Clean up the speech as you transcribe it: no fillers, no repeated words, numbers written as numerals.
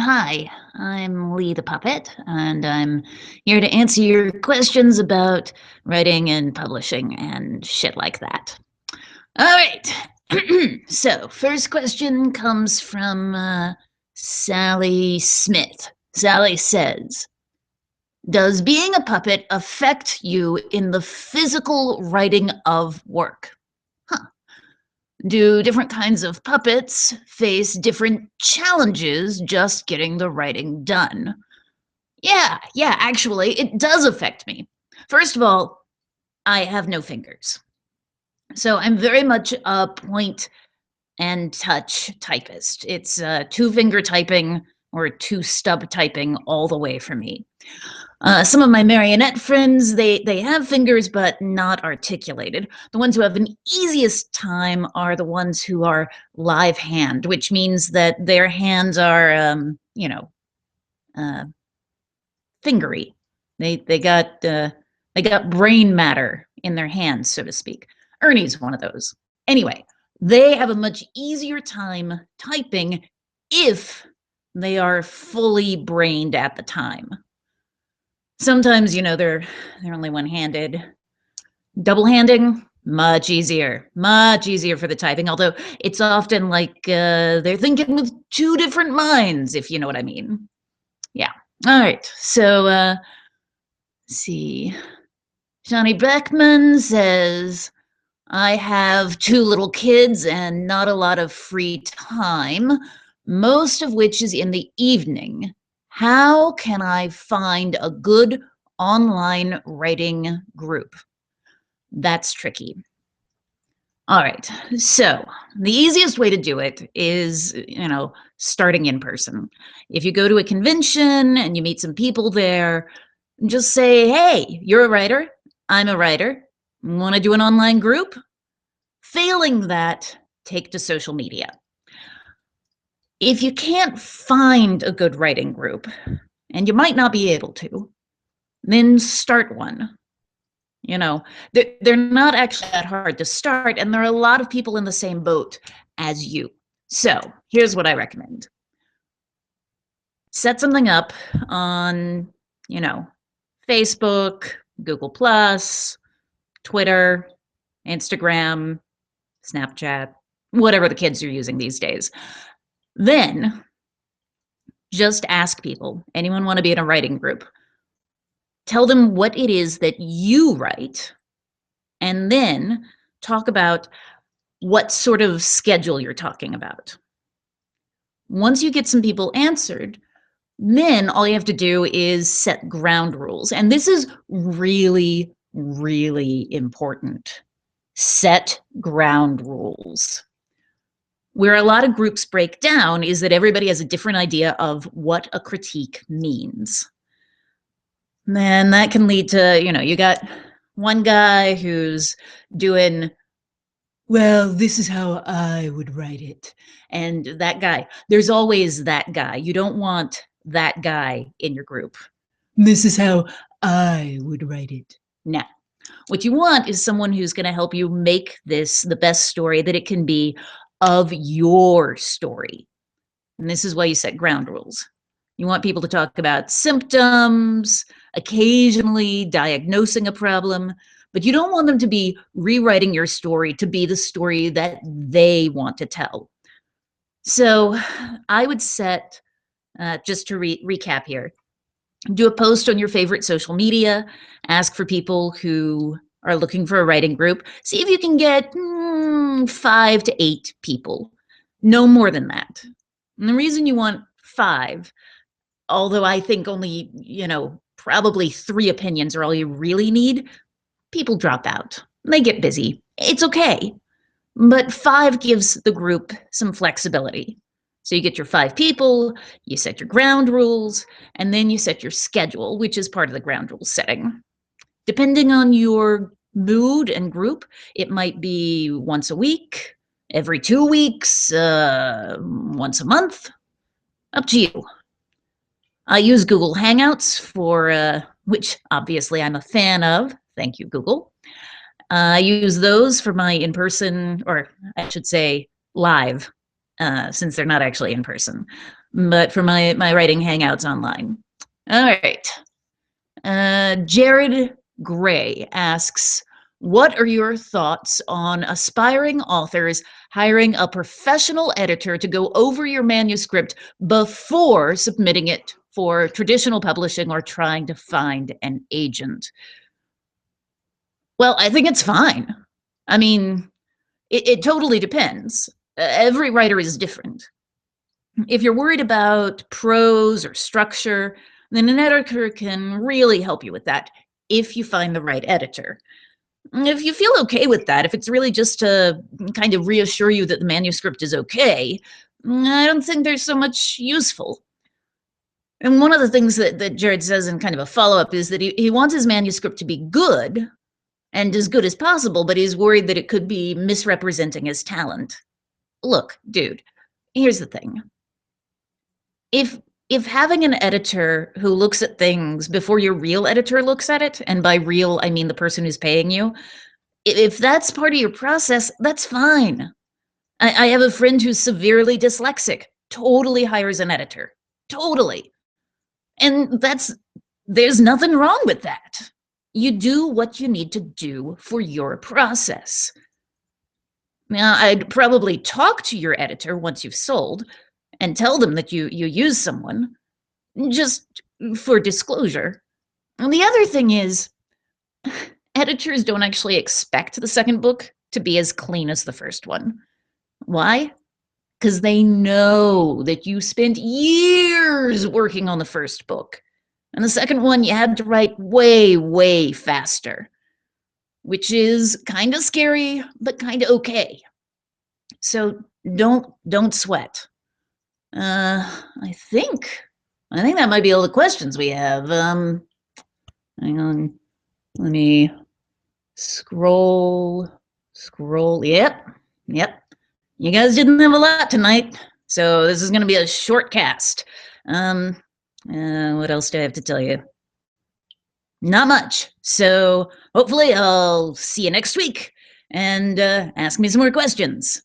Hi, I'm Lee the Puppet, and I'm here to answer your questions about writing and publishing and shit like that. All right. So, first question comes from Sally Smith. Sally says, does being a puppet affect you in the physical writing of work? Huh. Do different kinds of puppets face different challenges just getting the writing done? Yeah, actually, it does affect me. First of all, I have no fingers. So I'm very much a point and touch typist. It's two-finger typing or two-stub typing all the way for me. Some of my marionette friends, they have fingers but not articulated. The ones who have an easiest time are the ones who are live hand, which means that their hands are, uh, fingery. They got brain matter in their hands, so to speak. Ernie's one of those. Anyway, they have a much easier time typing if they are fully brained at the time. Sometimes, they're only one-handed. Double-handing, much easier for the typing, although it's often like they're thinking with two different minds, if you know what I mean. Yeah. All right. So, let's see. Johnny Beckman says, I have two little kids and not a lot of free time, most of which is in the evening. How can I find a good online writing group? That's tricky. All right, so the easiest way to do it is, starting in person. If you go to a convention and you meet some people there, just say, hey, you're a writer, I'm a writer, want to do an online group? Failing that, take to social media. If you can't find a good writing group, and you might not be able to, then start one. They're not actually that hard to start, and there are a lot of people in the same boat as you. So here's what I recommend. Set something up on, Facebook, Google+, Twitter, Instagram, Snapchat, whatever the kids are using these days. Then just ask people, anyone want to be in a writing group? Tell them what it is that you write, and then talk about what sort of schedule you're talking about. Once you get some people answered, then all you have to do is set ground rules. And this is really, really important. Set ground rules. Where a lot of groups break down is that everybody has a different idea of what a critique means. And that can lead to, you got one guy who's doing, well, this is how I would write it. And that guy, there's always that guy. You don't want that guy in your group. This is how I would write it. No. What you want is someone who's going to help you make this the best story that it can be of your story. And this is why you set ground rules. You want people to talk about symptoms, occasionally diagnosing a problem, but you don't want them to be rewriting your story to be the story that they want to tell. So I would set, just to recap here, do a post on your favorite social media, ask for people who are looking for a writing group, see if you can get 5 to 8 people, no more than that. And the reason you want 5, although I think only, probably 3 opinions are all you really need, people drop out. They get busy. It's okay. But 5 gives the group some flexibility. So you get your 5 people, you set your ground rules, and then you set your schedule, which is part of the ground rules setting. Depending on your mood and group, it might be once a week, every 2 weeks, once a month. Up to you. I use Google Hangouts for, which obviously I'm a fan of. Thank you, Google. I use those for my in-person, or I should say live since they're not actually in person, but for my writing hangouts online. All right. Jared Gray asks, what are your thoughts on aspiring authors hiring a professional editor to go over your manuscript before submitting it for traditional publishing or trying to find an agent? Well, I think it's fine. I mean, it totally depends. Every writer is different. If you're worried about prose or structure, then an editor can really help you with that if you find the right editor. If you feel okay with that, if it's really just to kind of reassure you that the manuscript is okay, I don't think there's so much useful. And one of the things that Jared says in kind of a follow-up is that he wants his manuscript to be good and as good as possible, but he's worried that it could be misrepresenting his talent. Look, dude, here's the thing. If having an editor who looks at things before your real editor looks at it, and by real I mean the person who's paying you, if that's part of your process, that's fine. I have a friend who's severely dyslexic, totally hires an editor, totally. And there's nothing wrong with that. You do what you need to do for your process. Now, I'd probably talk to your editor once you've sold and tell them that you use someone, just for disclosure. And the other thing is, editors don't actually expect the second book to be as clean as the first one. Why? Because they know that you spent years working on the first book. And the second one you had to write way, way faster, which is kind of scary, but kind of okay. So don't sweat. I think that might be all the questions we have. Hang on, let me scroll. Yep. You guys didn't have a lot tonight, so this is going to be a short cast. What else do I have to tell you? Not much. So hopefully I'll see you next week and ask me some more questions.